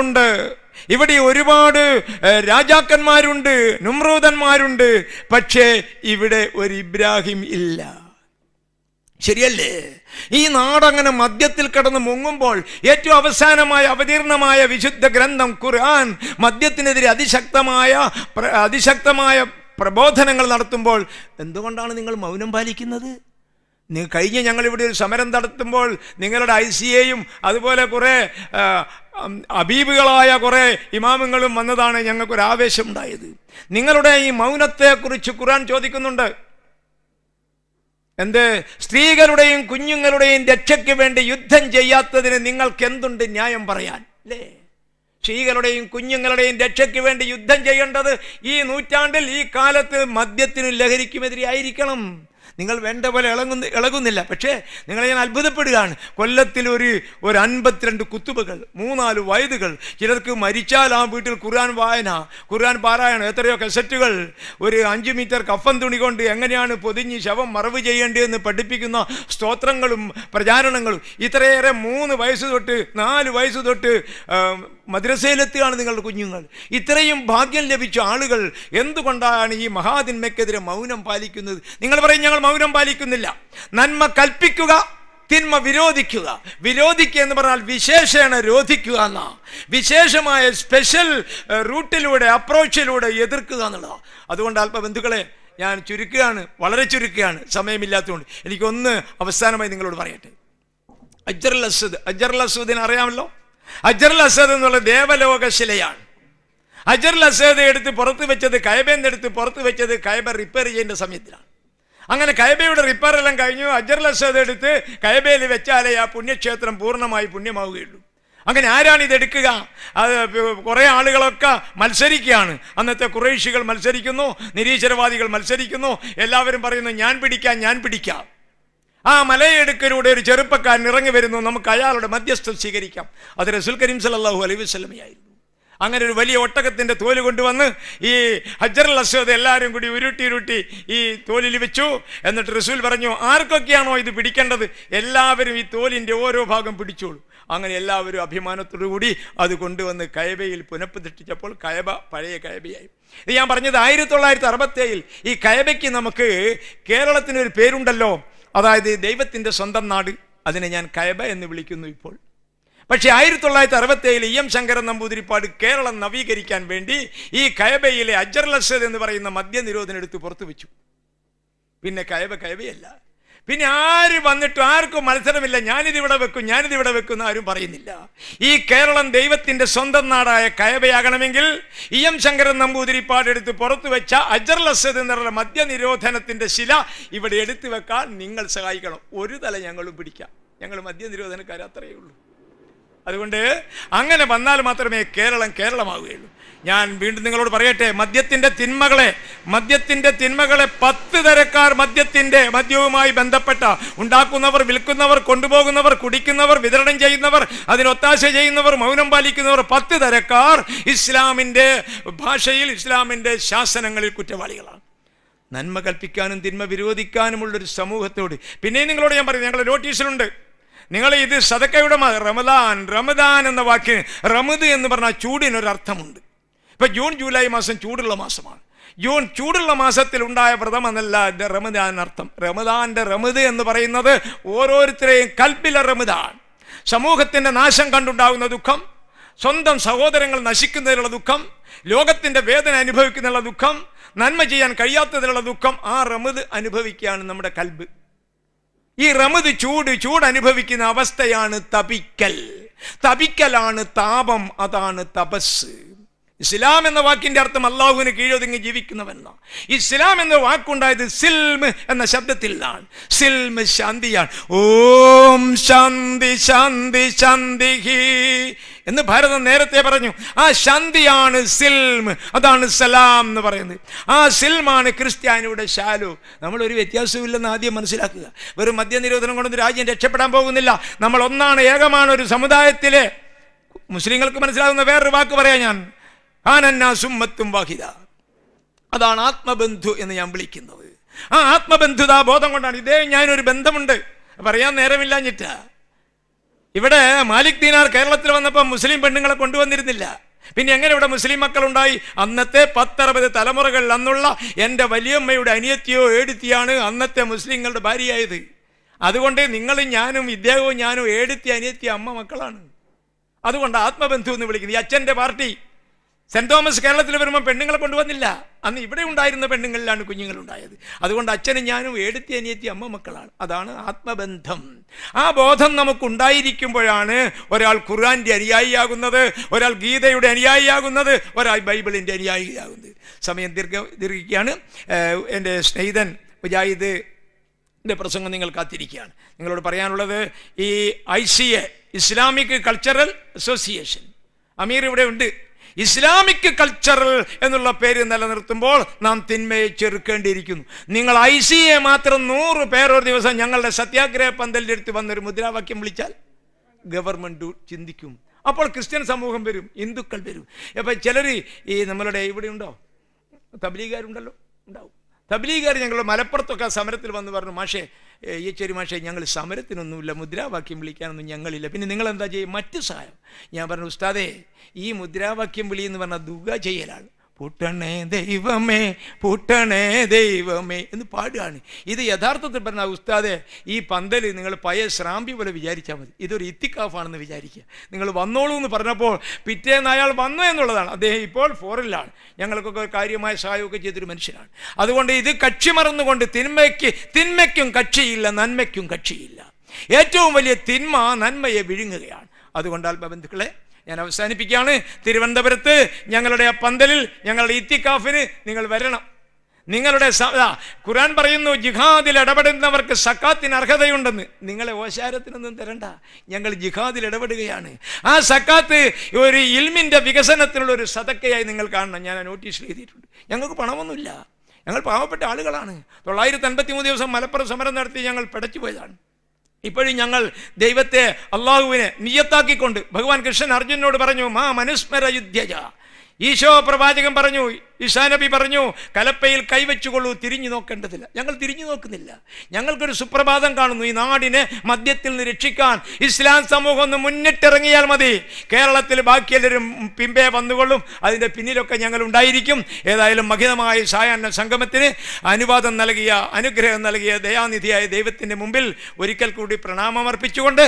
ഉണ്ട്, ഇവിടെ ഒരുപാട് രാജാക്കന്മാരുണ്ട്, നുമ്രൂദന്മാരുണ്ട്, പക്ഷേ ഇവിടെ ഒരു ഇബ്രാഹിം ഇല്ല. ശരിയല്ലേ? ഈ നാടങ്ങനെ മദ്യത്തിൽ കിടന്ന് മുങ്ങുമ്പോൾ ഏറ്റവും അവസാനമായ അവതീർണമായ വിശുദ്ധ ഗ്രന്ഥം ഖുർആൻ മദ്യത്തിനെതിരെ അതിശക്തമായ പ്രബോധനങ്ങൾ നടത്തുമ്പോൾ എന്തുകൊണ്ടാണ് നിങ്ങൾ മൗനം പാലിക്കുന്നത്? കഴിഞ്ഞ ഞങ്ങളിവിടെ ഒരു സമരം നടത്തുമ്പോൾ നിങ്ങളുടെ ICAയും അതുപോലെ കുറേ അബീബുകളായ കുറേ ഇമാമുകളും വന്നതാണ് ഞങ്ങൾക്കൊരു ആവേശം ഉണ്ടായത്. നിങ്ങളുടെ ഈ മൗനത്തെക്കുറിച്ച് ഖുർആൻ ചോദിക്കുന്നുണ്ട്. എന്ത്? സ്ത്രീകളുടെയും കുഞ്ഞുങ്ങളുടെയും രക്ഷയ്ക്ക് വേണ്ടി യുദ്ധം ചെയ്യാത്തതിന് നിങ്ങൾക്ക് എന്തുണ്ട് ന്യായം പറയാൻ? അല്ലേ? സ്ത്രീകളുടെയും കുഞ്ഞുങ്ങളുടെയും രക്ഷയ്ക്ക് വേണ്ടി യുദ്ധം ചെയ്യേണ്ടത് ഈ നൂറ്റാണ്ടിൽ ഈ കാലത്ത് മദ്യത്തിനും ലഹരിക്കുമെതിരെ ആയിരിക്കണം. നിങ്ങൾ വേണ്ട പോലെ ഇളകുന്നില്ല. പക്ഷേ നിങ്ങളെ ഞാൻ അത്ഭുതപ്പെടുകയാണ്. കൊല്ലത്തിൽ ഒരു 52 കുത്തുബകൾ, 3-4 വയതുകൾ, ചിലർക്ക് മരിച്ചാൽ ആ വീട്ടിൽ ഖുർആൻ വായന, ഖുർആൻ പാരായണം, എത്രയോ കസറ്റുകൾ, ഒരു 5 മീറ്റർ കഫൻ തുണി കൊണ്ട് എങ്ങനെയാണ് പൊതിഞ്ഞ് ശവം മറവ് ചെയ്യേണ്ടതെന്ന് പഠിപ്പിക്കുന്ന സ്തോത്രങ്ങളും പ്രചാരണങ്ങളും. ഇത്രയേറെ 3 വയസ്സ് തൊട്ട് 4 വയസ്സ് തൊട്ട് മദ്രസയിലെത്തുകയാണ് നിങ്ങളുടെ കുഞ്ഞുങ്ങൾ. ഇത്രയും ഭാഗ്യം ലഭിച്ച ആളുകൾ എന്തുകൊണ്ടാണ് ഈ മഹാതിന്മയ്ക്കെതിരെ മൗനം പാലിക്കുന്നത്? നിങ്ങൾ പറയും ഞങ്ങൾ മൗനം പാലിക്കുന്നില്ല. നന്മ കൽപ്പിക്കുക, തിന്മ വിരോധിക്കുക. വിരോധിക്കുക എന്ന് പറഞ്ഞാൽ വിശേഷേണ രോധിക്കുക എന്നാ. വിശേഷമായ സ്പെഷ്യൽ റൂട്ടിലൂടെ, അപ്രോച്ചിലൂടെ എതിർക്കുക എന്നുള്ളതാണ്. അതുകൊണ്ട് അല്പബന്ധുക്കളെ ഞാൻ ചുരുക്കുകയാണ്, വളരെ ചുരുക്കുകയാണ്, സമയമില്ലാത്തതുകൊണ്ട്. എനിക്കൊന്ന് അവസാനമായി നിങ്ങളോട് പറയട്ടെ. അജറുൽ അസ്വദിനെ അറിയാമല്ലോ. അജറുൽ അസ്വദ് എന്നുള്ള ദേവലോക ശിലയാണ്. അജറുൽ അസ്വദ് എടുത്ത് പുറത്ത് വെച്ചത്, കഅബയിൽ എടുത്ത് പുറത്ത് വെച്ചത് കഅബ റിപ്പയർ ചെയ്യേണ്ട സമയത്തിലാണ്. അങ്ങനെ കഅബയുടെ റിപ്പയർ എല്ലാം കഴിഞ്ഞു. അജറുൽ അസ്വദ് എടുത്ത് കഅബയിൽ വെച്ചാലേ ആ പുണ്യക്ഷേത്രം പൂർണ്ണമായി പുണ്യമാവുകയുള്ളൂ. അങ്ങനെ ആരാണ് ഇതെടുക്കുക? അത് കുറേ ആളുകളൊക്കെ മത്സരിക്കുകയാണ്. അന്നത്തെ ഖുറൈശികൾ മത്സരിക്കുന്നു, നിരീശ്വരവാദികൾ മത്സരിക്കുന്നു. എല്ലാവരും പറയുന്നു ഞാൻ പിടിക്കാം. ആ മലയെടുക്കലൂടെ ഒരു ചെറുപ്പക്കാരൻ ഇറങ്ങി വരുന്നു, നമുക്ക് അയാളുടെ മധ്യസ്ഥം സ്വീകരിക്കാം. അത് റസൂൽ കരീം സല്ലല്ലാഹു അലൈഹി വസല്ലമയായിരുന്നു. അങ്ങനെ ഒരു വലിയ ഒട്ടകത്തിൻ്റെ തോല് കൊണ്ടുവന്ന് ഈ ഹജറുൽ അസ്വദ് എല്ലാവരും കൂടി ഉരുട്ടി ഈ തോലിൽ വെച്ചു. എന്നിട്ട് റസൂൽ പറഞ്ഞു, ആർക്കൊക്കെയാണോ ഇത് പിടിക്കേണ്ടത് എല്ലാവരും ഈ തോലിൻ്റെ ഓരോ ഭാഗം പിടിച്ചോളൂ. അങ്ങനെ എല്ലാവരും അഭിമാനത്തോടു കൂടി അത് കൊണ്ടുവന്ന് കഅബയിൽ പുനഃപ്രതിഷ്ഠിച്ചപ്പോൾ കഅബ പഴയ കഅബയായി. ഇത് ഞാൻ പറഞ്ഞത് 1967 ഈ കഅബയ്ക്ക് നമുക്ക് കേരളത്തിനൊരു പേരുണ്ടല്ലോ, അതായത് ദൈവത്തിൻ്റെ സ്വന്തം നാട്. അതിനെ ഞാൻ കഅബ എന്ന് വിളിക്കുന്നു ഇപ്പോൾ. പക്ഷേ 1967 EM ശങ്കരൻ നമ്പൂതിരിപ്പാട് കേരളം നവീകരിക്കാൻ വേണ്ടി ഈ കഅബയിലെ ഹജറുൽ അസ്വദ് എന്ന് പറയുന്ന മദ്യനിരോധനം എടുത്ത് പുറത്തു വെച്ചു. പിന്നെ കഅബയല്ല. പിന്നെ ആര് വന്നിട്ടും ആർക്കും മത്സരമില്ല, ഞാനിതിവിടെ വെക്കും ആരും പറയുന്നില്ല. ഈ കേരളം ദൈവത്തിൻ്റെ സ്വന്തം നാടായ കഅബയാകണമെങ്കിൽ EM ശങ്കരൻ നമ്പൂതിരിപ്പാട് എടുത്ത് പുറത്തു വെച്ച ഹജറുൽ അസ്വദ് എന്നുള്ള മദ്യനിരോധനത്തിൻ്റെ ശില ഇവിടെ എടുത്തു വെക്കാൻ നിങ്ങൾ സഹായിക്കണം. ഒരു തല ഞങ്ങളും പിടിക്കാം. ഞങ്ങൾ മദ്യനിരോധനക്കാർ, അത്രയേ ഉള്ളൂ. അതുകൊണ്ട് അങ്ങനെ വന്നാൽ മാത്രമേ കേരളമാവുകയുള്ളൂ. ഞാൻ വീണ്ടും നിങ്ങളോട് പറയട്ടെ, മദ്യത്തിൻ്റെ തിന്മകളെ 10 തരക്കാർ മദ്യവുമായി ബന്ധപ്പെട്ട ഉണ്ടാക്കുന്നവർ, വിൽക്കുന്നവർ, കൊണ്ടുപോകുന്നവർ, കുടിക്കുന്നവർ, വിതരണം ചെയ്യുന്നവർ, അതിനൊത്താശ ചെയ്യുന്നവർ, മൗനം പാലിക്കുന്നവർ, 10 തരക്കാർ ഇസ്ലാമിൻ്റെ ഭാഷയിൽ, ഇസ്ലാമിൻ്റെ ശാസനങ്ങളിൽ കുറ്റവാളികളാണ്. നന്മ കൽപ്പിക്കാനും തിന്മ വിരോധിക്കാനുമുള്ളൊരു സമൂഹത്തോട്. പിന്നെയും നിങ്ങളോട് ഞാൻ പറയും, ഞങ്ങളുടെ നോട്ടീസിലുണ്ട്, നിങ്ങൾ ഇത് സദക്കയുടെ റമദാൻ എന്ന വാക്കിന് റമദ് എന്ന് പറഞ്ഞാൽ ചൂടിനൊരർത്ഥമുണ്ട്. ഇപ്പം ജൂൺ ജൂലൈ മാസം ചൂടുള്ള മാസമാണ്. ചൂടുള്ള മാസത്തിൽ ഉണ്ടായ വ്രതം എന്നല്ല റമദാൻ അർത്ഥം. റമദാന്റെ റമദ് എന്ന് പറയുന്നത് ഓരോരുത്തരെയും കൽബിലെ റമദാൻ. സമൂഹത്തിൻ്റെ നാശം കണ്ടുണ്ടാകുന്ന ദുഃഖം, സ്വന്തം സഹോദരങ്ങൾ നശിക്കുന്നതിനുള്ള ദുഃഖം, ലോകത്തിൻ്റെ വേദന അനുഭവിക്കുന്നതിനുള്ള ദുഃഖം, നന്മ ചെയ്യാൻ കഴിയാത്തതിനുള്ള ദുഃഖം, ആ റമദ് അനുഭവിക്കുകയാണ് നമ്മുടെ കൽബ്. ഈ റമദ് ചൂട് അനുഭവിക്കുന്ന അവസ്ഥയാണ് തപിക്കലാണ് താപം, അതാണ് തപസ്. ഇസ്ലാം എന്ന വാക്കിന്റെ അർത്ഥം അള്ളാഹുവിന് കീഴൊതുങ്ങി ജീവിക്കുന്നവെന്ന. ഇസ്ലാം എന്ന വാക്കുണ്ടായത് സിൽമ് എന്ന ശബ്ദത്തിലാണ്. സിൽമ് ശാന്തിയാണ്. ഓം ശാന്തി ശാന്തി ശാന്തിഹി എന്ന് ഭാരതം നേരത്തെ പറഞ്ഞു. ആ ശാന്തിയാണ് സിൽമ്, അതാണ് സലാം എന്ന് പറയുന്നത്. ആ സിൽമാണ് ക്രിസ്ത്യാനിയുടെ ശാലു. നമ്മളൊരു വ്യത്യാസമില്ലെന്ന് ആദ്യം മനസ്സിലാക്കുക. വെറും മദ്യനിരോധനം കൊണ്ടൊന്നും രാജ്യം രക്ഷപ്പെടാൻ പോകുന്നില്ല. നമ്മൾ ഒന്നാണ്, ഏകമാണ്. ഒരു സമുദായത്തിലെ മുസ്ലിങ്ങൾക്ക് മനസ്സിലാകുന്ന വേറൊരു വാക്ക് പറയാം ഞാൻ, ആനന്നാസുമ്മത്തും വാഹിദ. അതാണ് ആത്മബന്ധു എന്ന് ഞാൻ വിളിക്കുന്നത്. ആ ആത്മബന്ധുതാ ബോധം കൊണ്ടാണ്. ഇതേ ഞാനൊരു ബന്ധമുണ്ട് പറയാൻ നേരമില്ലാഞ്ഞിട്ടാ. ഇവിടെ മാലിക് ദീനാർ കേരളത്തിൽ വന്നപ്പോൾ മുസ്ലിം പെണ്ണുങ്ങളെ കൊണ്ടുവന്നിരുന്നില്ല. പിന്നെ എങ്ങനെ ഇവിടെ മുസ്ലിം മക്കളുണ്ടായി? അന്നത്തെ 10-60 തലമുറകൾ അന്നുള്ള എൻ്റെ വലിയമ്മയുടെ അനിയത്തിയോ ഏടുത്തിയാണ് അന്നത്തെ മുസ്ലിങ്ങളുടെ ഭാര്യയായത്. അതുകൊണ്ട് നിങ്ങളും ഞാനും ഇദ്ദേഹവും ഞാനും ഏടുത്തി അനിയത്തി അമ്മ മക്കളാണ്. അതുകൊണ്ട് ആത്മബന്ധു എന്ന് വിളിക്കുന്നത്. ഈ അച്ഛൻ്റെ പാർട്ടി സെന്റ് തോമസ് കേരളത്തിൽ വരുമ്പോൾ പെണ്ണുങ്ങളെ കൊണ്ടുവന്നില്ല. അന്ന് ഇവിടെ ഉണ്ടായിരുന്ന പെണ്ണുങ്ങളിലാണ് കുഞ്ഞുങ്ങളുണ്ടായത്. അതുകൊണ്ട് അച്ഛനും ഞാനും ഏടുത്തി അനിയത്തി അമ്മ മക്കളാണ്. അതാണ് ആത്മബന്ധം. ആ ബോധം നമുക്കുണ്ടായിരിക്കുമ്പോഴാണ് ഒരാൾ ഖുർആന്റെ അനുയായിയാകുന്നത്, ഒരാൾ ഗീതയുടെ അനുയായിയാകുന്നത്, ഒരാൾ ബൈബിളിൻ്റെ അനുയായിയാകുന്നത്. സമയം ദീർഘിക്കുകയാണ്. എൻ്റെ സ്നേഹിതൻ മുജാഹിദിൻ്റെ പ്രസംഗം നിങ്ങൾ കാത്തിരിക്കുകയാണ്. നിങ്ങളോട് പറയാനുള്ളത്, ഈ ICA ഇസ്ലാമിക് കൾച്ചറൽ അസോസിയേഷൻ അമീർ ഇവിടെ ഉണ്ട്. ഇസ്ലാമിക് കൾച്ചറൽ എന്നുള്ള പേര് നിലനിർത്തുമ്പോൾ നാം തിന്മയെ ചെറുക്കേണ്ടിയിരിക്കുന്നു. നിങ്ങൾ ICA മാത്രം 100 പേർ ഒരു ദിവസം ഞങ്ങളുടെ സത്യാഗ്രഹ പന്തലിൻ്റെ അടുത്ത് വന്നൊരു മുദ്രാവാക്യം വിളിച്ചാൽ ഗവൺമെൻറ് ചിന്തിക്കും. അപ്പോൾ ക്രിസ്ത്യൻ സമൂഹം വരും, ഹിന്ദുക്കൾ വരും. അപ്പം ചിലർ ഈ നമ്മളുടെ ഇവിടെ ഉണ്ടോ, തബ്ലീഗുകാരുണ്ടല്ലോ, ഉണ്ടാവും. തബ്ലീഗുകാർ ഞങ്ങൾ മലപ്പുറത്തൊക്കെ സമരത്തിൽ വന്ന് പറഞ്ഞു, മാഷേ ഈച്ചേരി മാഷേ ഞങ്ങൾ സമരത്തിനൊന്നുമില്ല, മുദ്രാവാക്യം വിളിക്കാനൊന്നും ഞങ്ങളില്ല, പിന്നെ നിങ്ങൾ എന്താ ചെയ്യും? മറ്റു സഹായം. ഞാൻ പറഞ്ഞു, ഉസ്താദേ ഈ മുദ്രാവാക്യം വിളി എന്ന് പറഞ്ഞാൽ ദുആ ചെയ്യലാണ്. പൂട്ടണേ ദൈവമേ പൂട്ടണേ ദൈവമേ എന്ന് പാടുകയാണ്. ഇത് യഥാർത്ഥത്തിൽ പറഞ്ഞാൽ ഉസ്താദെ ഈ പന്തൽ നിങ്ങൾ പഴയ ശ്രാമ്പി പോലെ വിചാരിച്ചാൽ മതി. ഇതൊരു ഇത്തിക്കാഫാണെന്ന് വിചാരിക്കുക. നിങ്ങൾ വന്നോളൂ എന്ന് പറഞ്ഞപ്പോൾ പിറ്റേന്ന് അയാൾ വന്നു എന്നുള്ളതാണ്. അദ്ദേഹം ഇപ്പോൾ ഫോറിലാണ്. ഞങ്ങൾക്കൊക്കെ ഒരു കാര്യമായ സഹായമൊക്കെ ചെയ്തൊരു മനുഷ്യനാണ്. അതുകൊണ്ട് ഇത് കക്ഷി മറന്നുകൊണ്ട് തിന്മയ്ക്കും കക്ഷിയില്ല, നന്മയ്ക്കും കക്ഷിയില്ല. ഏറ്റവും വലിയ തിന്മ നന്മയെ വിഴുങ്ങുകയാണ്. അതുകൊണ്ട് ആത്മബന്ധുക്കളെ ഞാൻ അവസാനിപ്പിക്കുകയാണ്. തിരുവനന്തപുരത്ത് ഞങ്ങളുടെ ആ പന്തലിൽ ഞങ്ങളുടെ ഇത്തിക്കാഫിന് നിങ്ങൾ വരണം. നിങ്ങളുടെ ഖുർആൻ പറയുന്നു ജിഹാദിൽ ഇടപെടുന്നവർക്ക് സക്കാത്തിന് അർഹതയുണ്ടെന്ന്. നിങ്ങളെ ഓശാരത്തിനൊന്നും തരണ്ട, ഞങ്ങൾ ജിഹാദിൽ ഇടപെടുകയാണ്. ആ സക്കാത്ത് ഒരു ഇൽമിൻ്റെ വികസനത്തിനുള്ള ഒരു സദക്കയായി നിങ്ങൾ കാണണം. ഞാൻ നോട്ടീസിൽ എഴുതിയിട്ടുണ്ട്. ഞങ്ങൾക്ക് പണമൊന്നുമില്ല, ഞങ്ങൾ പാവപ്പെട്ട ആളുകളാണ്. 953 ദിവസം മലപ്പുറം സമരം നടത്തി ഞങ്ങൾ പിടച്ചു പോയതാണ്. ഇപ്പോഴും ഞങ്ങൾ ദൈവത്തെ അള്ളാഹുവിനെ നിയ്യത്താക്കിക്കൊണ്ട് ഭഗവാൻ കൃഷ്ണൻ അർജുനോട് പറഞ്ഞു, മാ മനുസ്മര യുദ്ധ്യജ. ഈശോ പ്രവാചകൻ പറഞ്ഞു, ഈസാ നബി പറഞ്ഞു, കലപ്പയിൽ കൈവച്ചുകൊള്ളൂ, തിരിഞ്ഞു നോക്കേണ്ടതില്ല. ഞങ്ങൾ തിരിഞ്ഞു നോക്കുന്നില്ല. ഞങ്ങൾക്കൊരു സുപ്രഭാതം കാണുന്നു. ഈ നാടിനെ മദ്യത്തിൽ നിന്ന് രക്ഷിക്കാൻ ഇസ്ലാം സമൂഹം ഒന്ന് മുന്നിട്ടിറങ്ങിയാൽ മതി. കേരളത്തിൽ ബാക്കിയെല്ലാവരും പിമ്പേ വന്നുകൊള്ളും. അതിൻ്റെ പിന്നിലൊക്കെ ഞങ്ങൾ ഉണ്ടായിരിക്കും. ഏതായാലും മഹിതമായ സായാഹ്ന സംഗമത്തിന് അനുവാദം നൽകിയ, അനുഗ്രഹം നൽകിയ ദയാനിധിയായ ദൈവത്തിൻ്റെ മുമ്പിൽ ഒരിക്കൽ കൂടി പ്രണാമം അർപ്പിച്ചുകൊണ്ട്